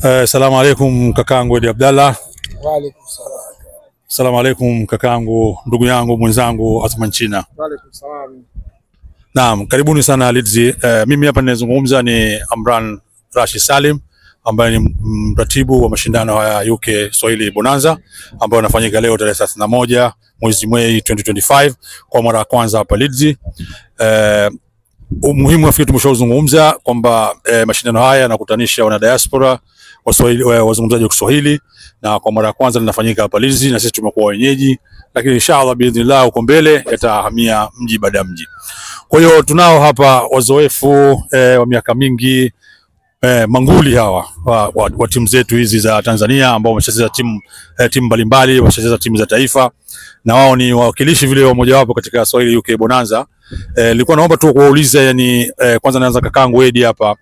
Salamu alaikum kakangu Edi Abdallah. Wa alaikum salam. Salamu alaikum kakangu, ndugu yangu mwenzangu Athman China. Wa alaikum salam. Naam, karibuni sana Leeds. Mimi hapa ninazungumza ni Amran Rashid Salim ambaye ni mratibu wa mashindano haya UK Swahili Bonanza ambayo yanafanyika leo tarehe 31 mwezi Mei 2025 kwa mara ya kwanza hapa Leeds. Umuhimu wa tumeshazungumza kwamba mashindano haya yanakutanisha wana diaspora Waswahili, wazungumzaji wa Kiswahili, na kwa mara ya kwanza linafanyika hapa Leeds na sisi tumekuwa wenyeji, lakini inshallah biidhnillah huko mbele yatahamia mji baada ya mji. Kwa hiyo tunao hapa wazoefu wa miaka mingi, manguli hawa wa timu zetu hizi za Tanzania ambao wameshacheza timu mbalimbali, wameshacheza timu za taifa na wao ni wawakilishi vile wa moja wapo katika Swahili UK Bonanza. Nilikuwa naomba tu kuwauliza, yani kwanza naanza kakangu Edi hapa.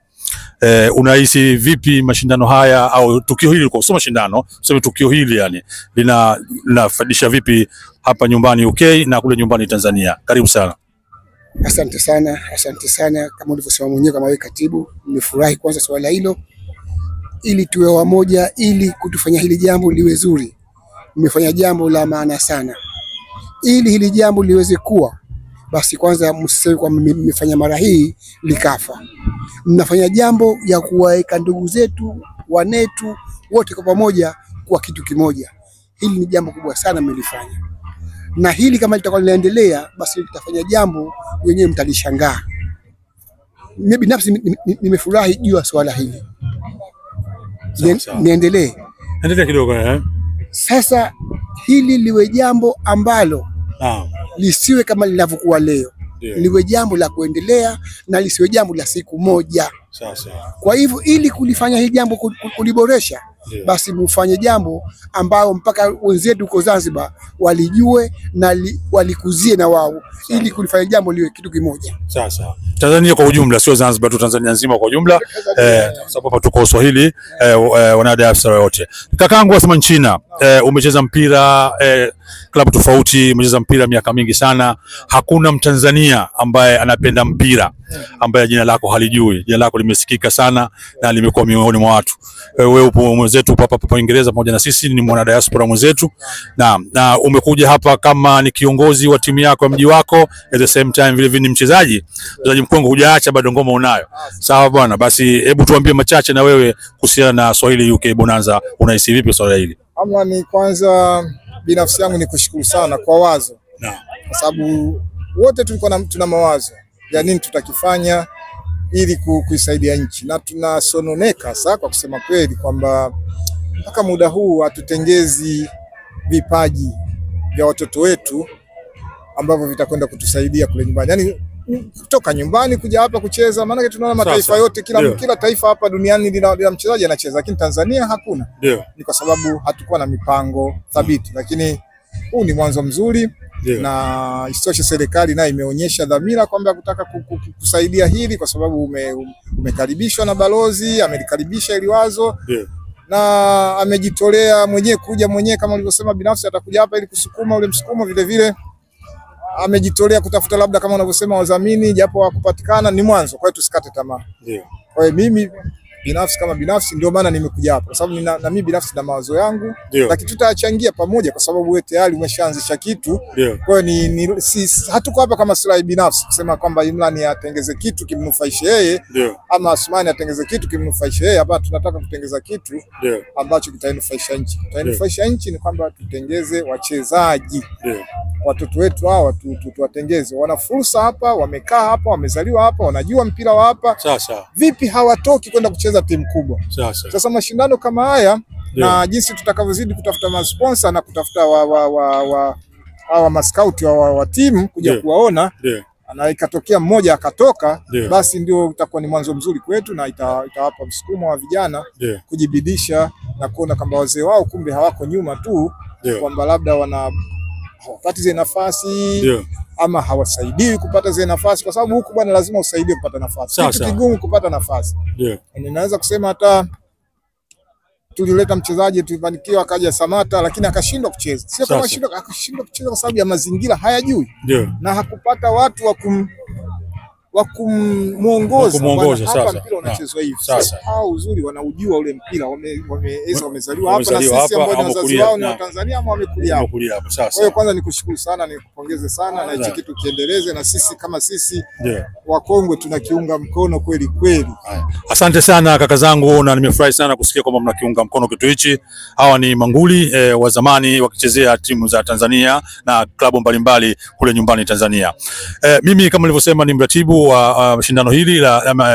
Unahisi vipi mashindano haya au tukio hili, kwa mashindano tuseme tukio hili yani linafaidisha vipi hapa nyumbani UK na kule nyumbani Tanzania? Karibu sana. Asante sana kama ulivyosema mwenyewe kama wewe katibu, nimefurahi kwanza swala hilo ili tuwe wamoja, ili kutufanya hili jambo liwe zuri. Nimefanya jambo la maana sana ili hili jambo liweze kuwa, basi kwanza msiseme kwa mmefanya mara hii likafa. Mnafanya jambo ya kuwaeka ndugu zetu, wanetu wote kwa pamoja kwa kitu kimoja. Hili ni jambo kubwa sana mmelifanya, na hili kama litakuwa linaendelea basi litafanya jambo wenyewe mtalishangaa. Mimi binafsi nimefurahi juu ya swala hili. Niendelee kidogo sasa, hili liwe jambo ambalo lisiwe kama linavyokuwa leo. Liwe jambo la kuendelea na lisiwe jambo la siku moja. Kwa hivyo ili kulifanya hili jambo kuliboresha, basi mufanye jambo ambao mpaka wenzetu huko Zanzibar walijue na walikuzie na wao, ili kulifanya jambo liwe kitu kimoja. Tanzania kwa ujumla, sio Zanzibar tu, Tanzania nzima kwa ujumla, sababu tuko Swahili wana diaspora wote. Kakangu Athman China, umecheza mpira klabu tofauti, umecheza mpira miaka mingi sana. Hakuna Mtanzania ambaye anapenda mpira ambaye jina lako halijui. Jina lako limesikika sana na limekuwa miongoni mwa watu. Wewe upo mwenzetu hapa Uingereza pamoja na sisi, ni mwana diaspora mwenzetu, na umekuja hapa kama ni kiongozi wa timu yako ya mji wako, at the same time vile vile ni mchezaji mkongwe, hujaacha bado, ngoma unayo. Sawa bwana, basi hebu tuambie machache na wewe kuhusiana na Swahili UK Bonanza. Unahisi vipi swala hili? Ama ni kwanza binafsi yangu ni kushukuru sana kwa wazo, kwa sababu wote tulikuwa tuna mawazo ya nini tutakifanya ili kuisaidia nchi, na tunasononeka sasa kwa kusema kweli kwamba mpaka muda huu hatutengezi vipaji vya watoto wetu ambavyo vitakwenda kutusaidia kule nyumbani. Yani kutoka nyumbani kuja hapa kucheza, maana tunaona mataifa yote, kila taifa hapa duniani lina mchezaji anacheza, lakini Tanzania hakuna. Ni kwa sababu hatukuwa na mipango thabiti, lakini huu ni mwanzo mzuri. Na isitoshe serikali nayo imeonyesha dhamira kwamba kutaka kusaidia hili, kwa sababu umekaribishwa na balozi, amelikaribisha ili wazo na amejitolea mwenyewe kuja mwenyewe, kama ulivyosema binafsi atakuja hapa ili kusukuma ule msukumo. Vile vile amejitolea kutafuta labda kama unavyosema wadhamini, japo hawakupatikana, ni mwanzo. Kwa hiyo tusikate tamaa. Kwa hiyo mimi binafsi ndio maana nimekuja hapa, kwa sababu na mimi binafsi na mawazo yangu, lakini tutachangia pamoja kwa sababu wewe tayari umeshaanzisha kitu. Kwa hiyo hatuko hapa kama silahi binafsi kusema kwamba Imran atengeze kitu kimnufaishe yeye ama Asmani atengeze kitu kimnufaishe yeye. Hapa tunataka kutengeza kitu ambacho kitainufaisha nchi. Kitainufaisha nchi ni kwamba tutengeze wachezaji, watoto wetu hawa tuwatengeze. Wana fursa hapa, wamekaa hapa, wamezaliwa hapa, wanajua mpira wa hapa. Vipi hawatoki kwenda kucheza timu kubwa? Sasa mashindano kama haya na jinsi tutakavyozidi kutafuta masponsor na kutafuta hawa maskauti wa timu kuja kuwaona, na ikatokea mmoja akatoka, basi ndio utakuwa ni mwanzo mzuri kwetu, na itawapa msukumo wa vijana kujibidisha na kuona kwamba wazee wao kumbe hawako nyuma tu, kwamba labda hawapati zile nafasi ama hawasaidiwi kupata zile nafasi, kwa sababu huku bwana lazima usaidie kupata nafasi. Kitu kigumu kupata nafasi. Ninaweza kusema hata tulileta mchezaji tulifanikiwa akaja Samata, lakini akashindwa kucheza. Sio kama akashindwa kucheza kwa sababu ya mazingira hayajui, na hakupata watu wa kumuongoza hapa mpira unachezwa hivi. Sasa hao uzuri wanaujua ule mpira, wamezaliwa hapa na sisi ambao ni wazazi wao ni wa Tanzania ama wamekulia hapa. Sasa kwa hiyo kwanza nikushukuru sana, nikupongeze sana na hichi kitu kiendeleze, na sisi kama sisi wakongwe tunakiunga mkono kweli kweli. Asante sana kaka zangu, na nimefurahi sana kusikia kwamba mnakiunga mkono kitu hichi. Hawa ni manguli wa zamani wakichezea timu za Tanzania na klabu mbalimbali kule nyumbani Tanzania. Mimi kama nilivyosema ni mratibu wa shindano hili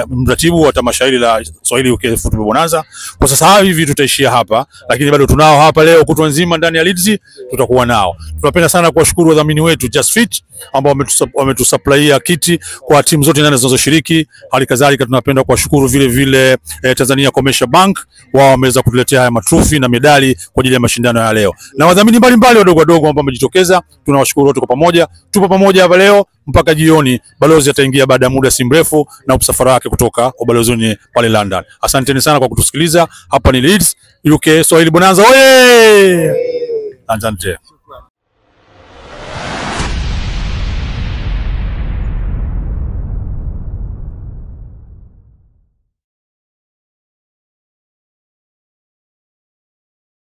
mratibu wa tamasha hili la Swahili UK Football Bonanza. Kwa sasa hivi tutaishia hapa, lakini bado tunao hapa leo kutwa nzima ndani ya Leeds, tutakuwa nao. Tunapenda sana kuwashukuru wadhamini wetu Just Fit ambao wametusupplyia kiti kwa timu zote nane zinazoshiriki. Hali kadhalika tunapenda kuwashukuru vile Tanzania Commercial Bank, wao wameweza kutuletea haya matrophy na medali kwa ajili ya mashindano ya leo. Na wadhamini mbalimbali wadogo ambao wamejitokeza, tunawashukuru wote kwa pamoja. Tupo pamoja hapa leo mpaka jioni. Balozi ataingia baada ya muda si mrefu na msafara wake kutoka ubalozini pale London. Asanteni sana kwa kutusikiliza. Hapa ni Leeds UK Swahili Bonanza. Oye! Asante.